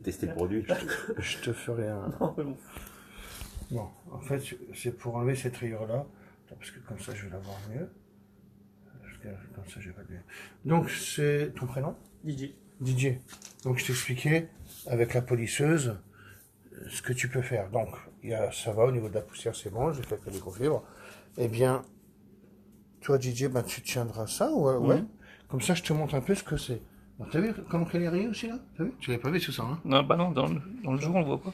tester le produit. Je te ferai un... Bon, en fait, c'est pour enlever cette rayure-là, parce que comme ça, je vais la voir mieux. Comme ça, je vais pas bien. Donc, c'est ton prénom? Didier. Didier. Donc, je t'expliquais, avec la polisseuse, ce que tu peux faire. Donc, ça va, au niveau de la poussière, c'est bon, j'ai fait que les confibres. Eh bien, toi, Didier, ben, tu tiendras ça, ouais. Comme ça, je te montre un peu ce que c'est. Bon, t'as vu comment qu'elle est rayée aussi, là? T'as vu? Tu l'avais pas vu, tout ça, hein? Non, bah non, dans le jour, on le voit pas.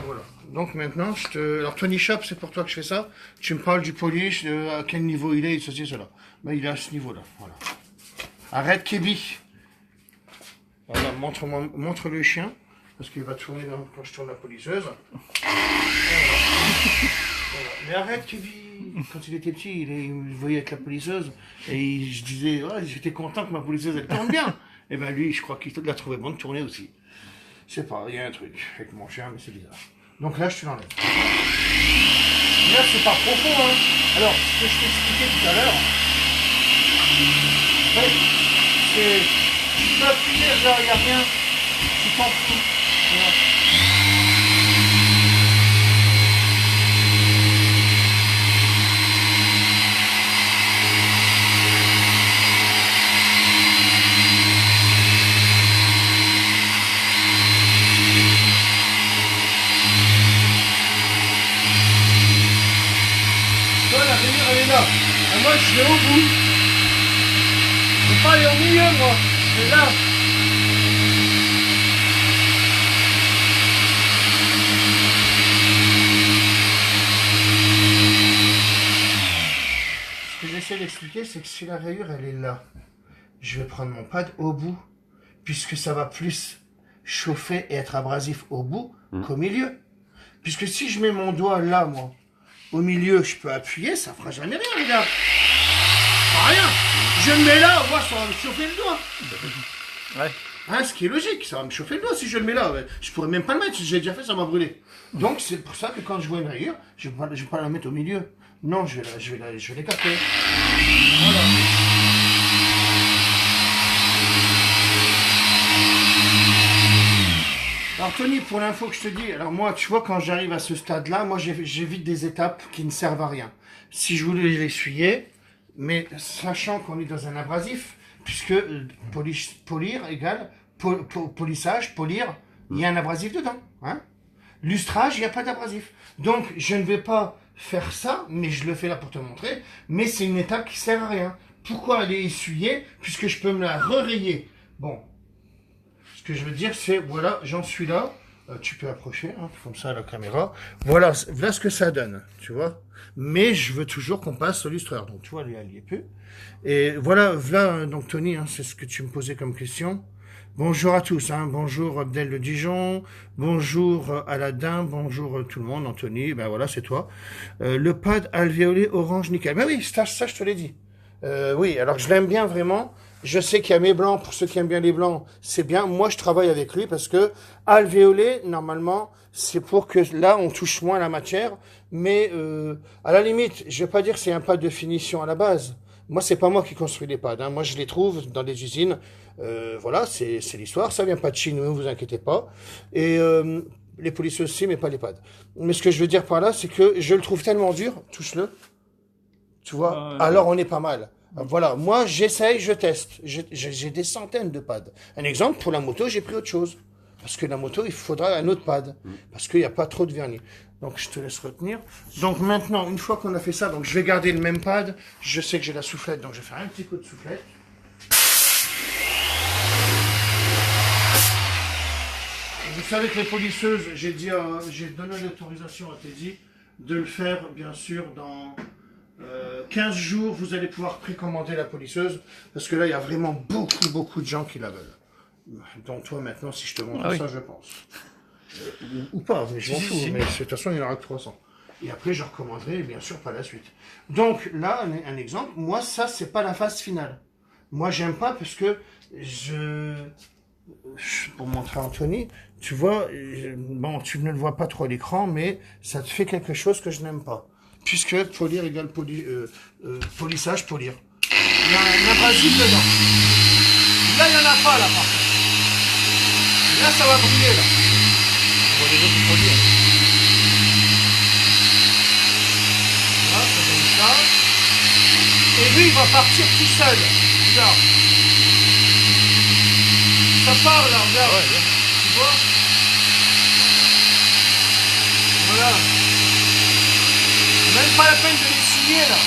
Voilà. Donc maintenant, alors Tony Shop, c'est pour toi que je fais ça. Tu me parles du polish, à quel niveau il est, et ceci, cela. Ben, il est à ce niveau-là, voilà. Arrête, Kébi. Voilà, montre le chien, parce qu'il va tourner quand je tourne la polisseuse. Voilà. Mais arrête, Kébi. Quand il était petit, il me voyait avec la polisseuse, et je disais, ouais, j'étais content que ma polisseuse, elle tourne bien. Et ben lui, je crois qu'il l'a trouvé bon de tourner aussi. Je sais pas, il y a un truc avec mon chien, mais c'est bizarre. Donc là, je te l'enlève. Là, c'est pas profond, hein. Alors, ce que je t'expliquais tout à l'heure, en fait, c'est... Tu peux appuyer, là, il n'y a rien. Tu t'en fous. Voilà. Moi, je vais au bout. Je vais pas aller au milieu, moi. Je vais là. Ce que j'essaie d'expliquer, c'est que si la rayure, elle est là, je vais prendre mon pad au bout, puisque ça va plus chauffer et être abrasif au bout qu'au milieu. Puisque si je mets mon doigt là, moi, au milieu, je peux appuyer, ça fera jamais rien, les gars. Rien. Je le mets là, moi, ça va me chauffer le doigt. Ouais. Hein, ce qui est logique, ça va me chauffer le doigt si je le mets là. Je pourrais même pas le mettre, si j'ai déjà fait, ça m'a brûlé. Donc, c'est pour ça que quand je vois une rayure, je vais pas la mettre au milieu. Non, je vais l'écarter. Voilà. Alors Tony, pour l'info que je te dis, alors moi, tu vois, quand j'arrive à ce stade-là, moi, j'évite des étapes qui ne servent à rien. Si je voulais l'essuyer, mais sachant qu'on est dans un abrasif, puisque polir égale polissage, polir, il y a un abrasif dedans. Hein. Lustrage, il n'y a pas d'abrasif. Donc, je ne vais pas faire ça, mais je le fais là pour te montrer, mais c'est une étape qui sert à rien. Pourquoi aller essuyer, puisque je peux me la re-rayer? Bon. Ce que je veux dire, c'est, voilà, j'en suis là. Tu peux approcher, hein, comme ça, à la caméra. Voilà ce que ça donne, tu vois. Mais je veux toujours qu'on passe au lustreur. Donc, tu vois, elle y est plus. Et voilà, donc, Tony, hein, c'est ce que tu me posais comme question. Bonjour à tous, hein. Bonjour Abdel de Dijon, bonjour Aladin, bonjour tout le monde, Anthony, ben voilà, c'est toi. Le pad alvéolé orange nickel. Ben oui, ça je te l'ai dit. Oui, alors je l'aime bien vraiment. Je sais qu'il y a mes blancs, pour ceux qui aiment bien les blancs, c'est bien. Moi, je travaille avec lui parce que alvéolé, normalement, c'est pour que là, on touche moins la matière. Mais à la limite, je vais pas dire que c'est un pad de finition à la base. Moi, c'est pas moi qui construis les pads. Hein. Moi, je les trouve dans des usines. Voilà, c'est l'histoire. Ça vient pas de Chine, ne vous inquiétez pas. Et les polisseuses aussi, mais pas les pads. Mais ce que je veux dire par là, c'est que je le trouve tellement dur. Touche-le. Tu vois. Alors, on est pas mal. Voilà, moi j'essaye, je teste. J'ai des centaines de pads. Un exemple, pour la moto, j'ai pris autre chose. Parce que la moto, il faudra un autre pad. Parce qu'il n'y a pas trop de vernis. Donc je te laisse retenir. Donc maintenant, une fois qu'on a fait ça, donc je vais garder le même pad. Je sais que j'ai la soufflette, donc je vais faire un petit coup de soufflette. Vous savez que les polisseuses, j'ai donné l'autorisation à Teddy de le faire, bien sûr, dans 15 jours, vous allez pouvoir précommander la polisseuse, parce que là, il y a vraiment beaucoup de gens qui la veulent. Donc toi, maintenant, si je te montre ça, je pense. Ou pas, mais je m'en fous, mais de toute façon, il y en aura que 300. Et après, je recommanderai, bien sûr, par la suite. Donc là, un exemple, moi, ça, c'est pas la phase finale. Moi, j'aime pas, parce que pour montrer à Anthony, tu vois, bon, tu ne le vois pas trop à l'écran, mais ça te fait quelque chose que je n'aime pas. Puisque polir égale polissage, polir. Il y a un abrasif dedans. Là, il n'y en a pas, là, par contre. Là, ça va briller, là. On voit les autres produits. Hein. Là, c'est comme ça. Et lui, il va partir tout seul. Regarde. Ça part, là, regarde. Ouais, ouais. Tu vois? Voilà. Même pas la peine de les signer, là.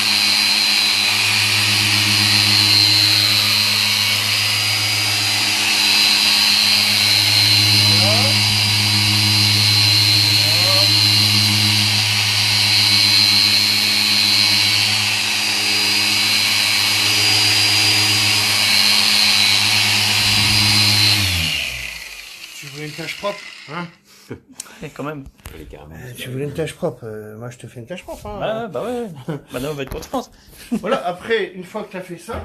Tu voulais une tâche propre, hein? Et quand même. Tu voulais une tâche propre, moi je te fais une tâche propre, hein? Ah, bah ouais. Maintenant, on va être content. Voilà, après, une fois que tu as fait ça,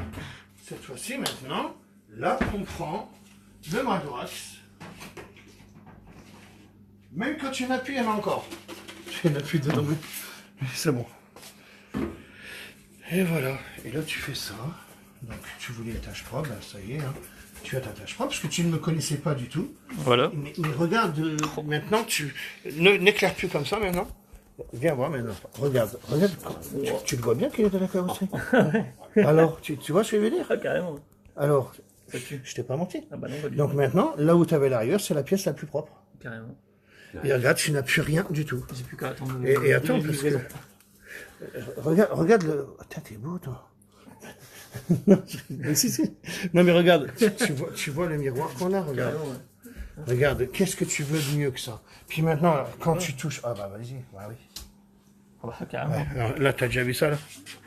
cette fois-ci, maintenant, là, on prend le Madox. Même quand tu n'as plus, il y en a encore. Tu n'as plus dedans, mais c'est bon. Et voilà, et là, tu fais ça. Donc, tu voulais une tâche propre, ben, ça y est, hein. Tu as ta tâche propre, parce que tu ne me connaissais pas du tout. Voilà. Mais regarde, maintenant, n'éclaire plus comme ça, maintenant. Viens voir maintenant. Regarde. Tu le vois bien qu'il est dans la carrosserie. Alors, tu vois ce que je veux dire? Ah, carrément. Alors, Ça tue. je t'ai pas menti. Ah, bah non, pas du Donc maintenant, là où tu avais l'arrière, c'est la pièce la plus propre. tout. Carrément. Et regarde, tu n'as plus rien du tout. J'ai plus qu'à attendre. Et attends, parce que... Regarde le... Attends, t'es beau, toi. Non, si. Non, mais regarde, tu vois le miroir qu'on a, regarde. Carrément, ouais. Regarde, qu'est-ce que tu veux de mieux que ça? Puis maintenant, là, quand tu touches... Ah bah vas-y, bah oui. Ah bah, carrément. Ouais, alors, là, t'as déjà vu ça, là?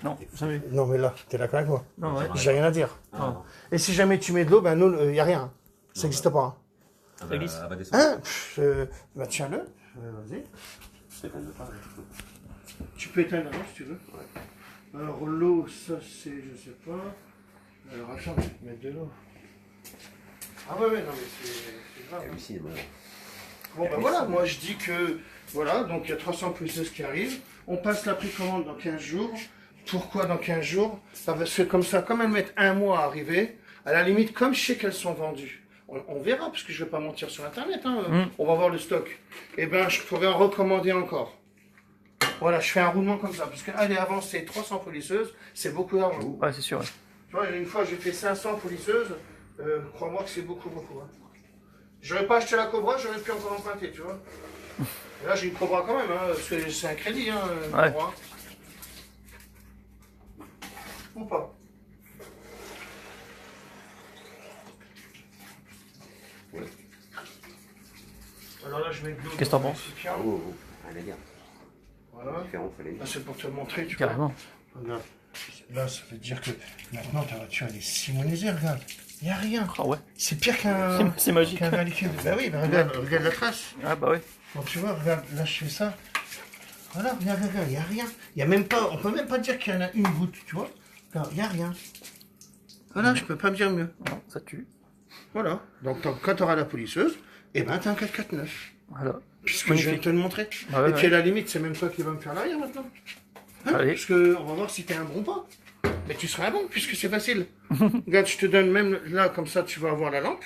Non, jamais. Non, mais là, t'es d'accord avec moi? Non, ouais. J'ai rien à dire. Non. Et si jamais tu mets de l'eau, ben nous, il n'y a rien. Ça n'existe pas. Hein? Ça glisse. Elle va descendre. Hein? Bah tiens-le. Vas-y. Tu peux éteindre avant si tu veux. Alors l'eau, ça c'est, je sais pas. Alors attends, je vais te mettre de l'eau. Ah ouais, non mais c'est grave. hein. Ici, voilà. Bon ben voilà, moi je dis que, voilà, donc il y a 300 pousseuses qui arrivent. On passe la précommande dans 15 jours. Pourquoi dans 15 jours? Parce que comme ça, comme elles mettent un mois à arriver, à la limite, comme je sais qu'elles sont vendues, on verra, parce que je ne vais pas mentir sur Internet, hein, on va voir le stock. Eh ben, je pourrais en recommander encore. Voilà, je fais un roulement comme ça, parce qu'aller avancer 300 polisseuses, c'est beaucoup d'argent. Ouais, c'est sûr. Ouais. Tu vois, une fois, j'ai fait 500 polisseuses, crois-moi que c'est beaucoup. Hein. J'aurais pas acheté la Cobra, j'aurais pu encore emprunter, tu vois. Et là, j'ai une Cobra quand même, hein, parce que c'est un crédit, hein, une Ouais. Cobra. Ou pas. Alors là, je mets de l'eau. Qu'est-ce que t'en penses? Ah, oh, oh. Rien à dire. Voilà. Différent, fallait Là, dire. c'est pour te montrer, tu vois. Carrément. Regarde. Là, ça veut dire que maintenant, ta voiture, elle est simonisée, regarde. Il n'y a rien. Ah ouais. C'est pire qu'un... C'est magique. Qu'un Valicule. Bah oui, bah regarde la trace. Ah bah ouais. Donc tu vois, regarde, là, je fais ça. Voilà, regarde, il n'y a rien. Il y a même pas... On peut même pas dire qu'il y en a une goutte, tu vois. Regarde, il n'y a rien. Voilà, je peux pas me dire mieux. Non, ça tue. Voilà. Donc quand tu auras la polisseuse, eh ben t'as un 4x4 Voilà. Puisque je viens de Magnifique. te le montrer. Ouais, Et puis à ouais. la limite, c'est même toi qui vas me faire l'arrière maintenant. Hein, Allez. parce que on va voir si t'es un bon pas. Mais tu seras un bon, puisque c'est facile. Regarde, je te donne même là, comme ça, tu vas avoir la lampe.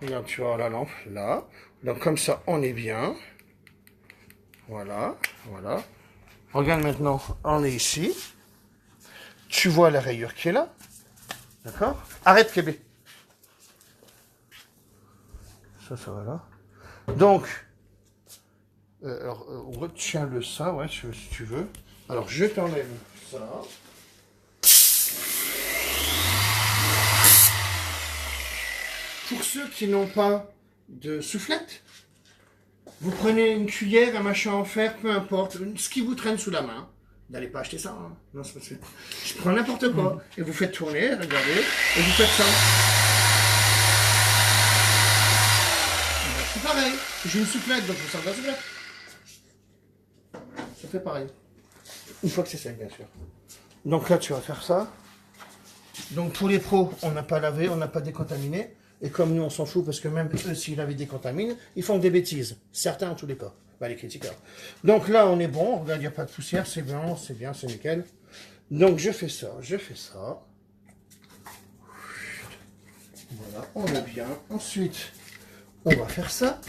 Regarde, tu vas avoir la lampe là. Donc comme ça, on est bien. Voilà, voilà. Regarde maintenant, on est ici. Tu vois la rayure qui est là. D'accord? Arrête, Kébé. Ça va là. Donc, retiens-le ça, ouais, si tu veux. Alors, je t'enlève ça. Pour ceux qui n'ont pas de soufflette, vous prenez une cuillère, un machin en fer, peu importe, ce qui vous traîne sous la main. N'allez pas acheter ça. Hein. Non, c'est pas ça. Je prends n'importe quoi. Et vous faites tourner, regardez, et vous faites ça. C'est pareil. J'ai une soufflette, donc je sens la soufflette. Ça fait pareil. Une fois que c'est sec, bien sûr. Donc là, tu vas faire ça. Donc pour les pros, on n'a pas lavé, on n'a pas décontaminé. Et comme nous, on s'en fout, parce que même eux, s'ils avaient décontaminent, ils font des bêtises. Certains, en tous les cas. Bah, les critiqueurs. Donc là, on est bon. Regarde, il n'y a pas de poussière. C'est blanc, c'est bien, c'est nickel. Donc je fais ça, je fais ça. Voilà, on est bien. Ensuite, on va faire ça.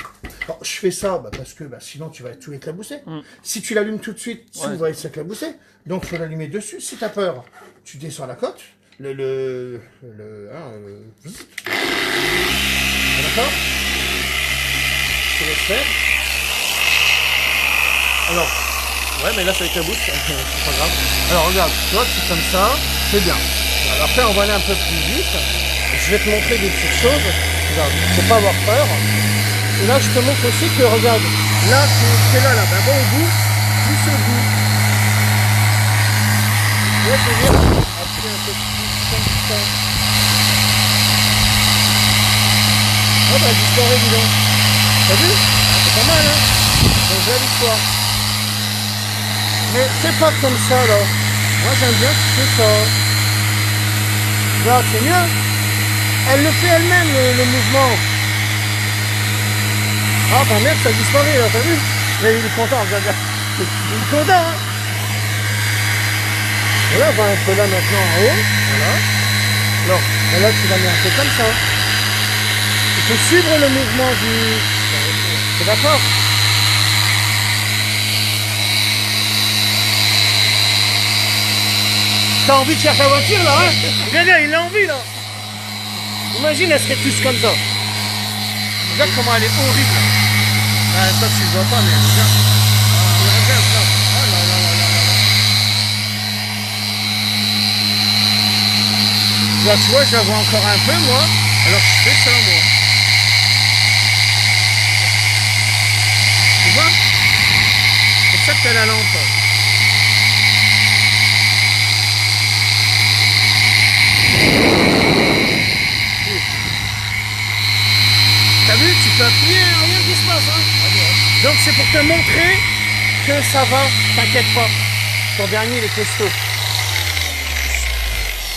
Alors, je fais ça parce que sinon tu vas tout éclabousser. Si tu l'allumes tout de suite, tout va s'éclabousser. Donc, il faut l'allumer dessus. Si tu as peur, tu descends la coque. D'accord? Je te laisse faire. Alors, ouais, mais là, ça éclabousse. C'est pas grave. Alors, regarde, toi, c'est comme ça. C'est bien. Alors, après, on va aller un peu plus vite. Je vais te montrer des petites choses. Regarde, faut pas avoir peur. Et là, je te montre aussi que, regarde, là, tu es là, ben bon, au bout, plus au bout. Tu vois, je veux dire, après un peu plus, comme ça. Oh, bah, disparaît, dis donc. T'as vu? C'est pas mal, hein? Donc, j'ai l'histoire. Mais c'est pas comme ça, là. Moi, j'aime bien que tu fais ça. Là, c'est mieux. Elle le fait elle-même, le mouvement. Ah, bah merde, ça disparaît, là, t'as vu? Mais il est content, regarde. Il est content, hein? Voilà, on va un peu là maintenant en haut. Voilà. Alors, là, tu vas mettre un peu comme ça. Il faut suivre le mouvement du... C'est d'accord? T'as envie de faire ta voiture, là, hein? Regarde, il a envie, là. Imagine, elle serait plus comme ça. Regarde comment elle est horrible. Ah, ça, tu le vois pas, mais regarde. Ah, regarde, là. Oh là là là là là. Là, tu vois, je la vois encore un peu, moi. Alors, je fais ça, moi. Tu vois? C'est ça que t'as la lampe. T'as vu? Tu peux appuyer, rien qui se passe, hein? Donc, c'est pour te montrer que ça va, t'inquiète pas. Ton dernier, il est costaud.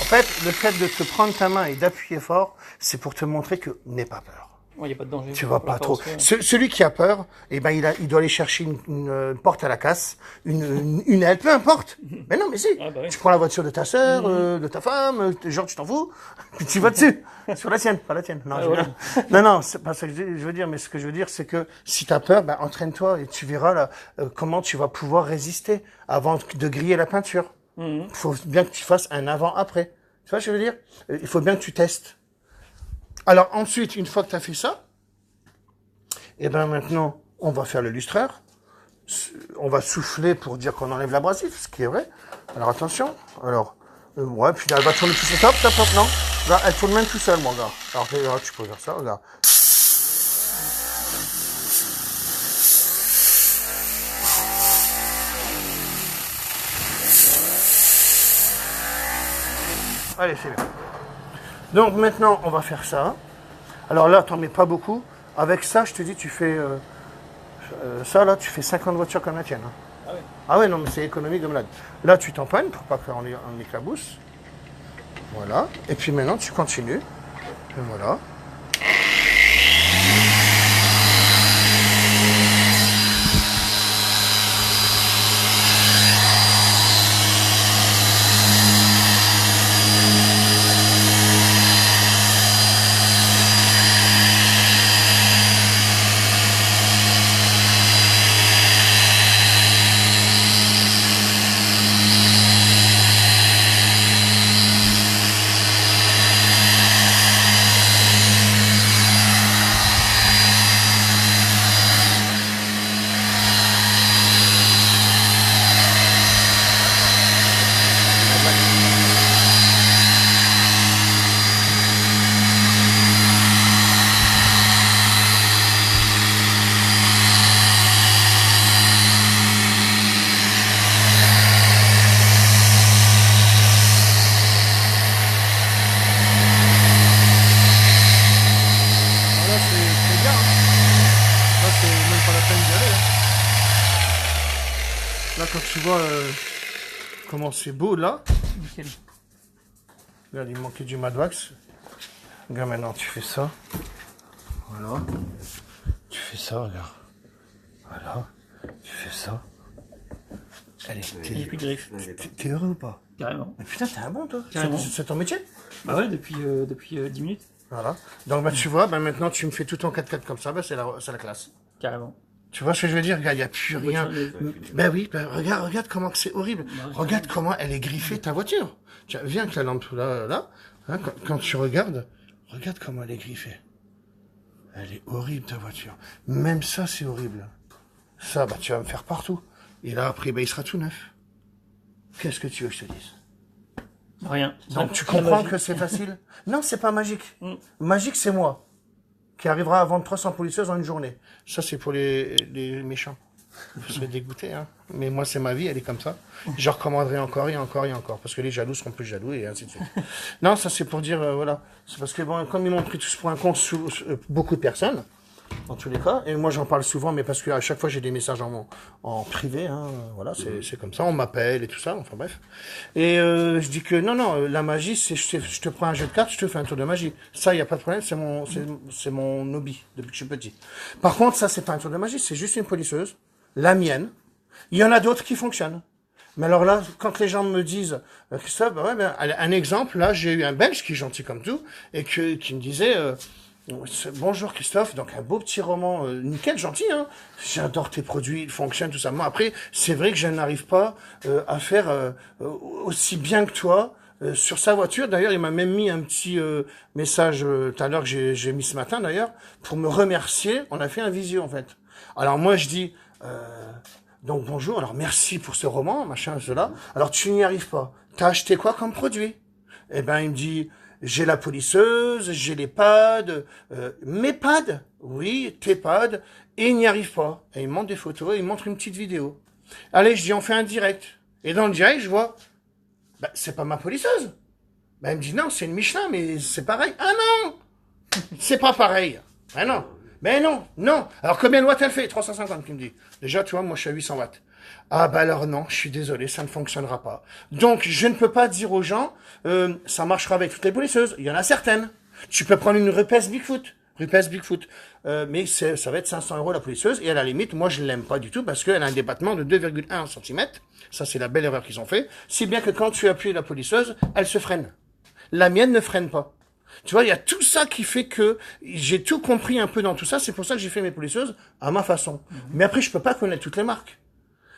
En fait, le fait de te prendre ta main et d'appuyer fort, c'est pour te montrer que n'aie pas peur. Il n'y a pas de danger. Tu vas pas trop. Celui qui a peur, eh ben, il doit aller chercher une porte à la casse, une aile, peu importe. Mais non, mais si. Ah, bah oui. Tu prends la voiture de ta sœur, de ta femme, genre, tu t'en fous. Puis tu vas dessus. Sur la tienne, pas la tienne. Non, non, c'est pas ça que je veux dire, mais ce que je veux dire, c'est que si t'as peur, ben, entraîne-toi et tu verras, là, comment tu vas pouvoir résister avant de griller la peinture. Il faut bien que tu fasses un avant-après. Tu vois ce que je veux dire? Il faut bien que tu testes. Alors ensuite, une fois que tu as fait ça, et ben maintenant, on va faire le lustreur. On va souffler pour dire qu'on enlève l'abrasif, ce qui est vrai. Alors attention. Alors, ouais, puis là, elle va tourner tout seul. Hop, hop, hop, non. Là, elle tourne même tout seul, mon gars. Alors, là, tu peux faire ça, regarde. Allez, c'est bien. Donc maintenant, on va faire ça. Alors là, t'en mets pas beaucoup. Avec ça, je te dis, tu fais... ça, là, tu fais 50 voitures comme la tienne. Hein. Ah ouais. Ah ouais, non, mais c'est économique de malade. Là, tu t'empannes pour pas qu'on éclabousse. Voilà. Et puis maintenant, tu continues. Et voilà. Là, quand tu vois comment c'est beau, là. Nickel. Regarde, il manquait du Mad Wax. Regarde, maintenant, tu fais ça. Voilà. Tu fais ça, regarde. Voilà. Tu fais ça. Allez, Il n'y a plus de griffes. t'es heureux ou pas? Carrément. Mais putain, t'es un bon, toi. Carrément. C'est ton métier? Bah ouais, depuis 10 minutes. Voilà. Donc, bah, tu vois, bah, maintenant, tu me fais tout en 4x4 comme ça, bah, c'est la classe. Carrément. Tu vois ce que je veux dire, gars, il n'y a plus rien. Ben oui, ben regarde comment que c'est horrible. Regarde comment elle est griffée, ta voiture. Tiens, viens avec la lampe là. Hein, quand tu regardes comment elle est griffée. Elle est horrible, ta voiture. Même ça, c'est horrible. Ça, bah, tu vas me faire partout. Et là, après, bah, il sera tout neuf. Qu'est-ce que tu veux que je te dise? Rien. Donc, tu comprends que c'est facile? Non, c'est pas magique. Magique, c'est moi. Qui arrivera à vendre 300 policiers en une journée. Ça, c'est pour les méchants. Vous serez dégoûtés, hein. Mais moi, c'est ma vie, elle est comme ça. Je recommanderai encore et encore et encore. Parce que les jaloux seront plus jaloux et ainsi de suite. Non, ça, c'est pour dire, voilà. C'est parce que, bon, comme ils m'ont pris tous pour un con, beaucoup de personnes, dans tous les cas, et moi, j'en parle souvent, mais parce qu'à chaque fois, j'ai des messages en privé, hein. Voilà, c'est comme ça. On m'appelle et tout ça, enfin bref. Et je dis que, non, la magie, c'est je te prends un jeu de cartes, je te fais un tour de magie. Ça, il n'y a pas de problème, c'est mon hobby, depuis que je suis petit. Par contre, ça, c'est pas un tour de magie, c'est juste une polisseuse, la mienne. Il y en a d'autres qui fonctionnent. Mais alors là, quand les gens me disent, Christophe, bah ouais, ben, un exemple, là, j'ai eu un Belge qui est gentil comme tout, et qui me disait, bonjour Christophe, donc un beau petit roman, nickel, gentil, hein. J'adore tes produits, ils fonctionnent, tout ça. Moi, après, c'est vrai que je n'arrive pas à faire aussi bien que toi sur sa voiture. D'ailleurs, il m'a même mis un petit message tout à l'heure que j'ai mis ce matin, d'ailleurs, pour me remercier. On a fait un visio, en fait. Alors moi, je dis... donc bonjour, alors merci pour ce roman, machin, cela. Alors tu n'y arrives pas. T'as acheté quoi comme produit? Eh ben il me dit, j'ai la polisseuse, j'ai les pads, mes pads, oui, tes pads, et il n'y arrive pas. Et il me montre des photos, et il montre une petite vidéo. Allez, je dis, on fait un direct. Et dans le direct, je vois, bah, c'est pas ma polisseuse. Bah, il me dit, non, c'est une Michelin, mais c'est pareil. Ah non! C'est pas pareil. Ah non. Mais non. Alors combien de watts elle fait? 350, tu me dis. Déjà, tu vois, moi je suis à 800 watts. Ah bah alors non, je suis désolé, ça ne fonctionnera pas. Donc je ne peux pas dire aux gens, ça marchera avec toutes les polisseuses. Il y en a certaines. Tu peux prendre une Rupes Bigfoot. Mais ça va être 500 € la polisseuse. Et à la limite, moi je ne l'aime pas du tout parce qu'elle a un débattement de 2,1 cm. Ça c'est la belle erreur qu'ils ont fait. Si bien que quand tu appuies la polisseuse, elle se freine. La mienne ne freine pas. Tu vois, il y a tout ça qui fait que j'ai tout compris un peu dans tout ça. C'est pour ça que j'ai fait mes polisseuses à ma façon. Mais après, je peux pas connaître toutes les marques.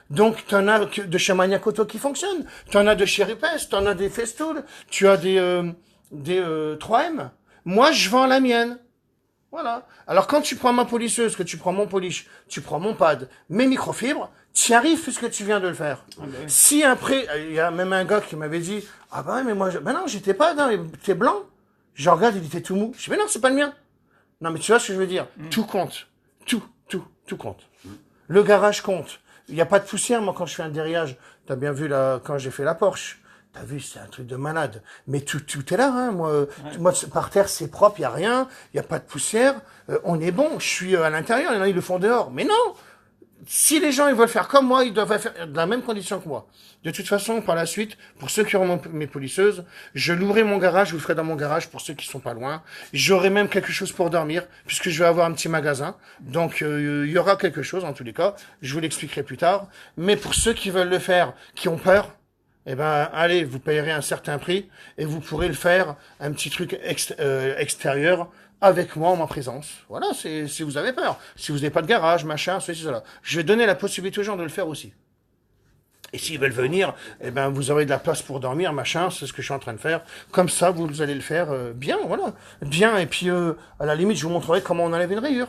Donc, t'en as de chez Maniacoto qui fonctionnent. T'en as de chez Rupes, t'en as des Festool. Tu as des 3M. Moi, je vends la mienne. Voilà. Alors, quand tu prends ma polisseuse, que tu prends mon polish, tu prends mon pad, mes microfibres, t'y arrives puisque tu viens de le faire. Ah ben oui. Si après, il y a même un gars qui m'avait dit, ah ben mais moi, ben non, j'étais pas, non, t'es blanc. Je regarde, il était tout mou. Je dis, mais non, c'est pas le mien. Non, mais tu vois ce que je veux dire? Tout compte. Tout compte. Le garage compte. Il n'y a pas de poussière, moi, quand je fais un déraillage. T'as bien vu, là, quand j'ai fait la Porsche. T'as vu, c'est un truc de malade. Mais tout est là, hein. Moi, par terre, c'est propre, il n'y a rien. Il n'y a pas de poussière. On est bon. Je suis à l'intérieur. Il y en a, ils le font dehors. Mais non! Si les gens ils veulent faire comme moi, ils doivent faire de la même condition que moi. De toute façon, par la suite, pour ceux qui auront mes polisseuses, je louerai mon garage, je vous le ferai dans mon garage pour ceux qui sont pas loin. J'aurai même quelque chose pour dormir, puisque je vais avoir un petit magasin. Donc, il y aura quelque chose, en tous les cas. Je vous l'expliquerai plus tard. Mais pour ceux qui veulent le faire, qui ont peur, eh ben, allez, vous payerez un certain prix et vous pourrez le faire, un petit truc extérieur, avec moi en ma présence. Voilà, si vous avez peur. Si vous n'avez pas de garage, machin, ceci, cela. Je vais donner la possibilité aux gens de le faire aussi. Et s'ils veulent venir, eh ben, vous aurez de la place pour dormir, machin, c'est ce que je suis en train de faire. Comme ça, vous allez le faire bien, voilà. Bien, et puis, à la limite, je vous montrerai comment on enlève une rayure.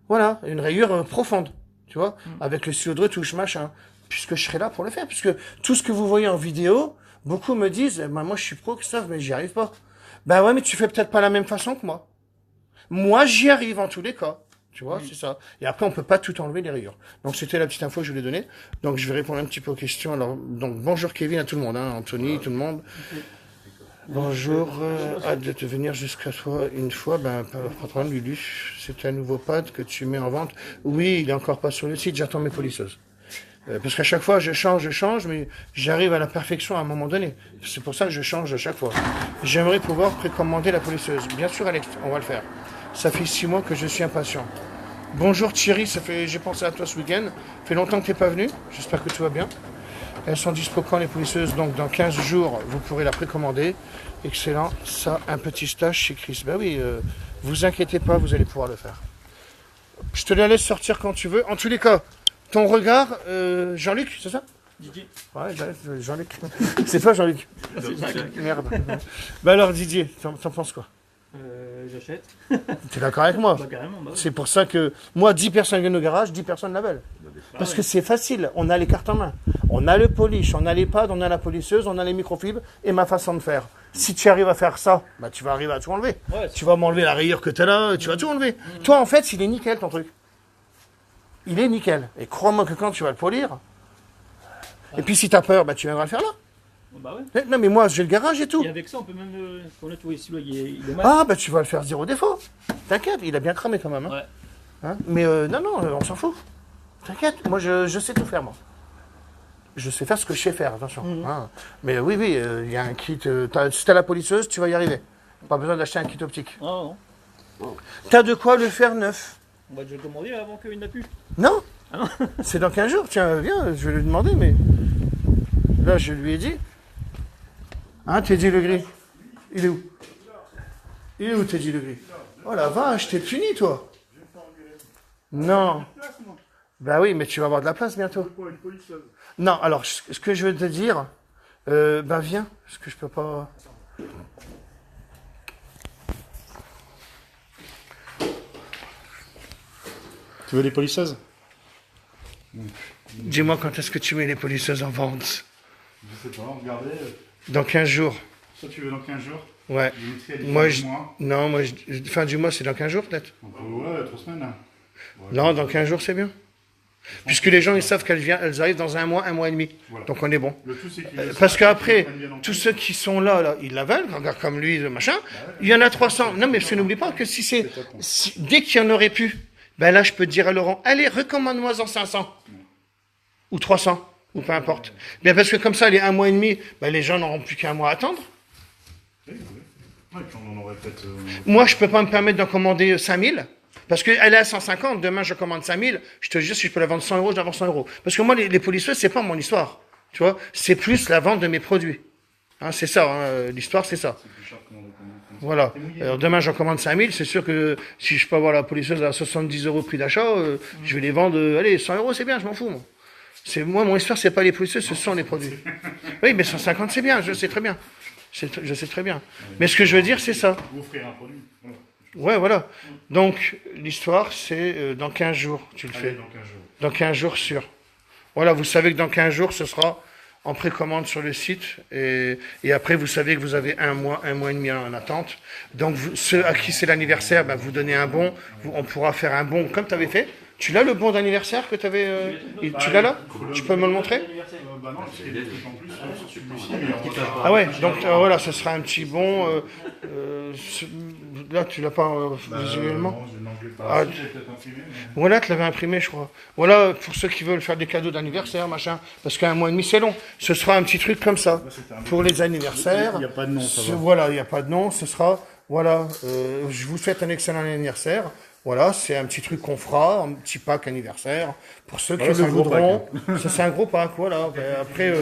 Voilà, une rayure profonde, tu vois, avec le stylo de retouche, machin. Puisque je serai là pour le faire. Puisque tout ce que vous voyez en vidéo, beaucoup me disent, ben, moi je suis pro, Christophe, mais j'y arrive pas. Ben ouais, mais tu fais peut-être pas la même façon que moi. Moi, j'y arrive en tous les cas. Tu vois, c'est ça. Et après, on peut pas tout enlever les rayures. Donc, c'était la petite info que je voulais donner. Donc, je vais répondre un petit peu aux questions. Alors, donc, bonjour Kevin à tout le monde, hein, Anthony, tout le monde. Bonjour, hâte de te venir jusqu'à toi une fois. Ben, pas trop Lulu, c'est un nouveau pad que tu mets en vente. Oui, il est encore pas sur le site, j'attends mes polisseuses. Parce qu'à chaque fois, je change, mais j'arrive à la perfection à un moment donné. C'est pour ça que je change à chaque fois. J'aimerais pouvoir précommander la polisseuse. Bien sûr, Alex, on va le faire. Ça fait 6 mois que je suis impatient. Bonjour Thierry, j'ai pensé à toi ce week-end. Ça fait longtemps que t'es pas venu. J'espère que tout va bien. Elles sont dispo quand les polisseuses? Donc dans 15 jours, vous pourrez la précommander. Excellent. Ça, un petit stage chez Chris. Ben oui, vous inquiétez pas, vous allez pouvoir le faire. Je te la laisse sortir quand tu veux. En tous les cas, ton regard, Jean-Luc, c'est ça? Didier. Ouais, Jean-Luc. C'est toi, Jean-Luc? Merde. Ben alors, Didier, t'en penses quoi? J'achète. T'es d'accord avec moi? Bah, carrément. Bah, ouais. C'est pour ça que moi, 10 personnes viennent au garage, 10 personnes la veulent. Parce que c'est facile, on a les cartes en main. On a le polish, on a les pads, on a la polisseuse, on a les microfibres et ma façon de faire. Si tu arrives à faire ça, bah, tu vas arriver à tout enlever. Ouais, Tu vas m'enlever la rayure que tu as là, tu vas tout enlever. Toi, en fait, il est nickel ton truc. Il est nickel. Et crois-moi que quand tu vas le polir, et puis si tu as peur, bah, tu viendras le faire là. bah ouais. Non, mais moi, j'ai le garage et tout. Et avec ça, on peut même. Quand là, tu vois ici, là, il est mal. Ah, bah tu vas le faire zéro défaut. T'inquiète, il a bien cramé quand même. Hein. Ouais. Hein, mais non, on s'en fout. T'inquiète, moi je sais tout faire, moi. Je sais faire ce que je sais faire, attention. Hein. Mais oui, il y a un kit. Si t'as la polisseuse, tu vas y arriver. Pas besoin d'acheter un kit optique. Ah non. T'as de quoi le faire neuf. On va déjà le commander avant qu'il n'a plus. Non, Ah non. c'est dans 15 jours. Tiens, viens, je vais lui demander, mais. Là, je lui ai dit. Hein, Teddy le gris? Il est où? Il est où, Teddy le gris? Oh la vache, t'es puni, toi? Non. Bah oui, mais tu vas avoir de la place bientôt. Non, alors, ce que je veux te dire, bah viens, parce que je peux pas... Tu veux les polisseuses? Dis-moi quand est-ce que tu mets les polisseuses en vente? Je sais pas, regardez. Dans 15 jours. Ça, tu veux dans 15 jours? Ouais. Je mettrai à Moi, du mois. Non, moi, fin du mois, c'est dans 15 jours peut-être? Ouais, 3 semaines. Hein. Non, dans 15 jours, c'est bien. Puisque les gens, ils savent elles arrivent dans un mois et demi. Voilà. Donc on est bon. Le tout, c'est qu'ils Parce qu'après, prennent bien en tous compte. ceux qui sont là, ils la veulent, regarde comme lui, machin, il y en a 300. Non, mais n'oublie pas que dès qu'il y en aurait plus, ben là, je peux dire à Laurent, allez, recommande-moi en 500. Ou 300, ou peu importe. Bien parce que comme ça, les 1 mois et demi, ben, les gens n'auront plus qu'un mois à attendre. Oui, oui. Ouais, puis on en aurait peut-être. Moi, je peux pas me permettre d'en commander 5000. Parce qu'elle est à 150, demain je commande 5000, je te jure, si je peux la vendre 100 euros, je la vends 100 euros. Parce que moi, les polisseuses, c'est pas mon histoire. Tu vois, c'est plus la vente de mes produits. Hein, c'est ça, hein, l'histoire, c'est ça. Voilà. Alors demain, j'en commande 5000, c'est sûr que si je peux avoir la polisseuse à 70 euros prix d'achat, je vais les vendre, allez, 100 euros, c'est bien, je m'en fous, moi. Moi, mon histoire, c'est pas les polisseuses, ce sont les produits. Oui, mais 150, c'est bien, je sais très bien. Je sais très bien. Mais ce que je veux dire, c'est ça. Vous offrir un produit. Voilà. Ouais, voilà. Donc, l'histoire, c'est dans 15 jours, tu le Allez, fais. dans 15 jours. Dans 15 jours, sûr. Voilà, vous savez que dans 15 jours, ce sera en précommande sur le site. Et après, vous savez que vous avez un mois et demi en attente. Donc, ceux à qui c'est l'anniversaire, ben, vous donnez un bon. On pourra faire un bon comme tu avais fait. Tu l'as le bon d'anniversaire que tu avais... tu l'as là? Tu peux me le montrer? Bah non, parce qu'il y a des trucs en plus sur celui-ci, mais Ah ouais, donc voilà, ce sera un petit bon. Là, tu l'as pas visuellement? Non, je n'en veux pas. Ah, Si, j'ai peut-être imprimé, mais... Voilà, tu l'avais imprimé, je crois. Voilà, pour ceux qui veulent faire des cadeaux d'anniversaire, machin. Parce qu'un mois et demi, c'est long. Ce sera un petit truc comme ça. Pour les anniversaires. Il n'y a pas de nom, ça va. Voilà, il n'y a pas de nom. Ce sera, voilà, je vous souhaite un excellent anniversaire. Voilà, c'est un petit truc qu'on fera, un petit pack anniversaire. Pour ceux qui Voilà, c'est le un gros voudront. Ça, c'est un gros pack, voilà. Après,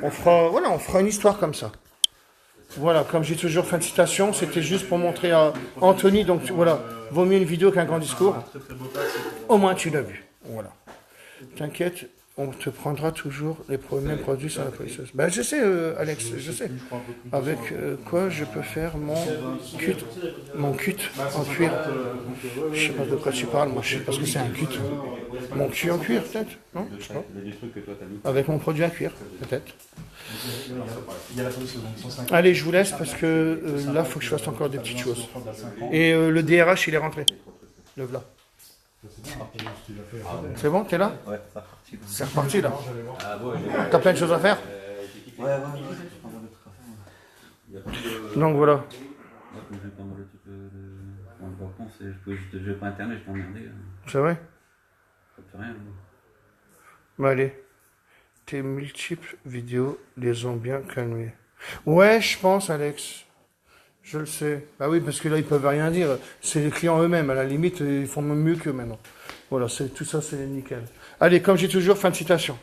on fera une histoire comme ça. Voilà, comme j'ai toujours fait une citation, c'était juste pour montrer à Anthony, donc voilà, vaut mieux une vidéo qu'un grand discours. Au moins tu l'as vu. Voilà. T'inquiète, on te prendra toujours les mêmes produits sur la polisseuse. Ben je sais, Alex, je sais. Avec quoi je peux faire mon cut en cuir. Je sais pas de quoi tu parles, moi je sais pas ce que c'est un cut. Mon cul en cuir, peut-être? Non, je sais pas. Avec mon produit à cuir, peut-être. Il y a la polisseuse, donc 150. Allez, je vous laisse parce que là, il faut que je fasse encore des petites choses. Et le DRH, il est rentré. Le voilà. C'est bon, t'es là? Ouais, c'est reparti. C'est reparti là. Ah bon, T'as plein de choses à faire? ouais. Donc voilà. Moi, comme je vais pas le truc en vacances, je vais pas internet, je vais t'emmerder. C'est vrai? Ça fait rien. Bah allez. Tes multiples vidéos les ont bien calmés. Ouais, je pense, Alex. Je le sais. Bah oui, parce que là, ils peuvent rien dire. C'est les clients eux-mêmes. À la limite, ils font même mieux qu'eux maintenant. Voilà, tout ça, c'est nickel. Allez, comme j'ai toujours, fin de citation.